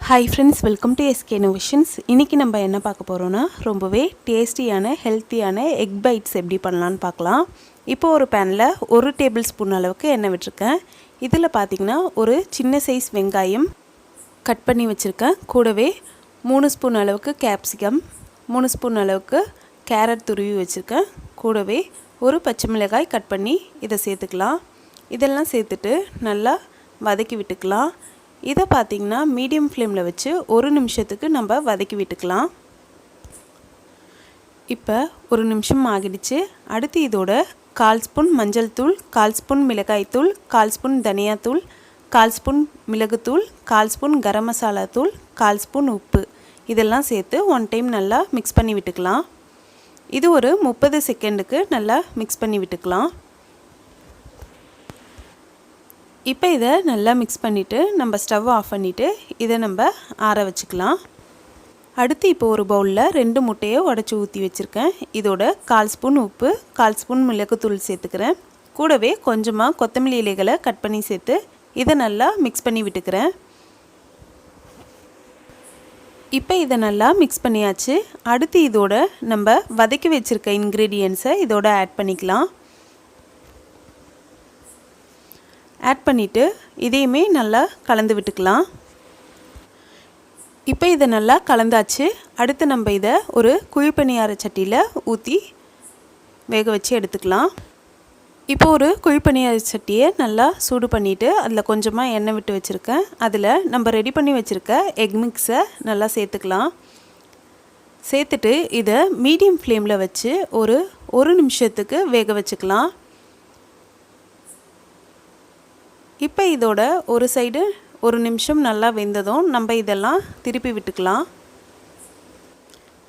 Hi friends, welcome to SK innovations. இன்றைக்கி நம்ம என்ன பார்க்க போகிறோன்னா ரொம்பவே டேஸ்டியான ஹெல்த்தியான எக் பைட்ஸ் எப்படி பண்ணலான்னு பார்க்கலாம். இப்போ ஒரு பேனில் 1 டேபிள் ஸ்பூன் அளவுக்கு எண்ணெய் விட்டுருக்கேன். இதில் பார்த்திங்கன்னா ஒரு சின்ன சைஸ் வெங்காயம் கட் பண்ணி வச்சுருக்கேன். கூடவே 3 ஸ்பூன் அளவுக்கு கேப்சிகம், 3 ஸ்பூன் அளவுக்கு கேரட் துருவி வச்சுருக்கேன். கூடவே ஒரு பச்சை மிளகாய் கட் பண்ணி இதை சேர்த்துக்கலாம். இதெல்லாம் சேர்த்துட்டு நல்லா வதக்கி விட்டுக்கலாம். இதை பார்த்திங்கன்னா மீடியம் ஃப்ளேமில் வச்சு 1 நிமிஷத்துக்கு நம்ம வதக்கி விட்டுக்கலாம். இப்போ 1 நிமிஷம் ஆகிடுச்சு. அடுத்து இதோட 1/4 ஸ்பூன் மஞ்சள் தூள், 1/4 ஸ்பூன் மிளகாய் தூள், 1/4 ஸ்பூன் தனியாத்தூள், 1/4 ஸ்பூன் மிளகுத்தூள், 1/4 ஸ்பூன் கரம் மசாலா தூள், 1/4 ஸ்பூன் உப்பு இதெல்லாம் சேர்த்து 1 டைம் நல்லா மிக்ஸ் பண்ணி விட்டுக்கலாம். இது ஒரு 30 செகண்டுக்கு நல்லா மிக்ஸ் பண்ணி விட்டுக்கலாம். இப்போ இதை நல்லா மிக்ஸ் பண்ணிவிட்டு நம்ம ஸ்டவ் ஆஃப் பண்ணிவிட்டு இதை நம்ம ஆற வச்சுக்கலாம். அடுத்து இப்போ ஒரு பவுலில் 2 முட்டையை உடச்சி ஊற்றி வச்சுருக்கேன். இதோட 1/4 ஸ்பூன் உப்பு, 1/4 ஸ்பூன் மிளகுத்தூள் சேர்த்துக்கிறேன். கூடவே கொஞ்சமாக கொத்தமல்லி இலைகளை கட் பண்ணி சேர்த்து இதை நல்லா மிக்ஸ் பண்ணி விட்டுக்கிறேன். இப்போ இதை நல்லா மிக்ஸ் பண்ணியாச்சு. அடுத்து இதோட நம்ம வதக்கி வச்சுருக்க இன்க்ரீடியன்ஸை இதோட ஆட் பண்ணிக்கலாம். ஆட் பண்ணிவிட்டு இதையுமே நல்லா கலந்து விட்டுக்கலாம். இப்போ இதை நல்லா கலந்தாச்சு. அடுத்து நம்ம இதை ஒரு குழிப்பணியார சட்டியில் ஊற்றி வேக வச்சு எடுத்துக்கலாம். இப்போ ஒரு குழிப்பணியார சட்டியை நல்லா சூடு பண்ணிவிட்டு அதில் கொஞ்சமாக எண்ணெய் விட்டு வச்சுருக்கேன். அதில் நம்ம ரெடி பண்ணி வச்சுருக்க எக் மிக்ஸை நல்லா சேர்த்துக்கலாம். சேர்த்துட்டு இதை மீடியம் ஃப்ளேமில் வச்சு ஒரு நிமிஷத்துக்கு வேக வச்சுக்கலாம். இப்போ இதோட ஒரு சைடு 1 நிமிஷம் நல்லா வெந்ததும் நம்ம இதெல்லாம் திருப்பி விட்டுக்கலாம்.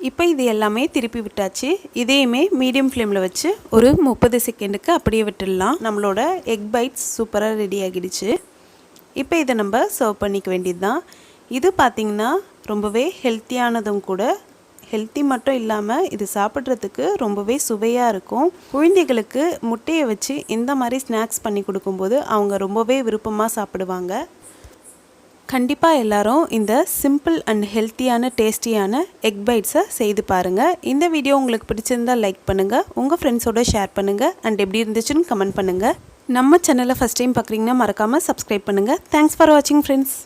இப்போ இது எல்லாமே திருப்பி விட்டாச்சு. இதையுமே மீடியம் ஃப்ளேமில் வச்சு ஒரு 30 செகண்டுக்கு அப்படியே விட்டுடலாம். நம்மளோட எக் பைட்ஸ் சூப்பராக ரெடி ஆகிடுச்சு. இப்போ இதை நம்ம சர்வ் பண்ணிக்க வேண்டியது தான். இது பார்த்திங்கன்னா ரொம்பவே ஹெல்த்தியானதும் கூட. ஹெல்த்தி மட்டும் இல்லாமல் இது சாப்பிட்றதுக்கு ரொம்பவே சுவையாக இருக்கும். குழந்தைகளுக்கு முட்டையை வச்சு இந்த மாதிரி ஸ்நாக்ஸ் பண்ணி கொடுக்கும்போது அவங்க ரொம்பவே விருப்பமாக சாப்பிடுவாங்க. கண்டிப்பாக எல்லாரும் இந்த சிம்பிள் அண்ட் ஹெல்த்தியான டேஸ்டியான எக் பைட்ஸை செய்து பாருங்கள். இந்த வீடியோ உங்களுக்கு பிடிச்சிருந்தால் லைக் பண்ணுங்கள், உங்கள் ஃப்ரெண்ட்ஸோடு ஷேர் பண்ணுங்கள், அண்ட் எப்படி இருந்துச்சுன்னு கமெண்ட் பண்ணுங்கள். நம்ம சேனலை ஃபஸ்ட் டைம் பார்க்குறீங்கன்னா மறக்காமல் சப்ஸ்கிரைப் பண்ணுங்கள். தேங்க்ஸ் ஃபார் வாட்சிங் ஃப்ரெண்ட்ஸ்.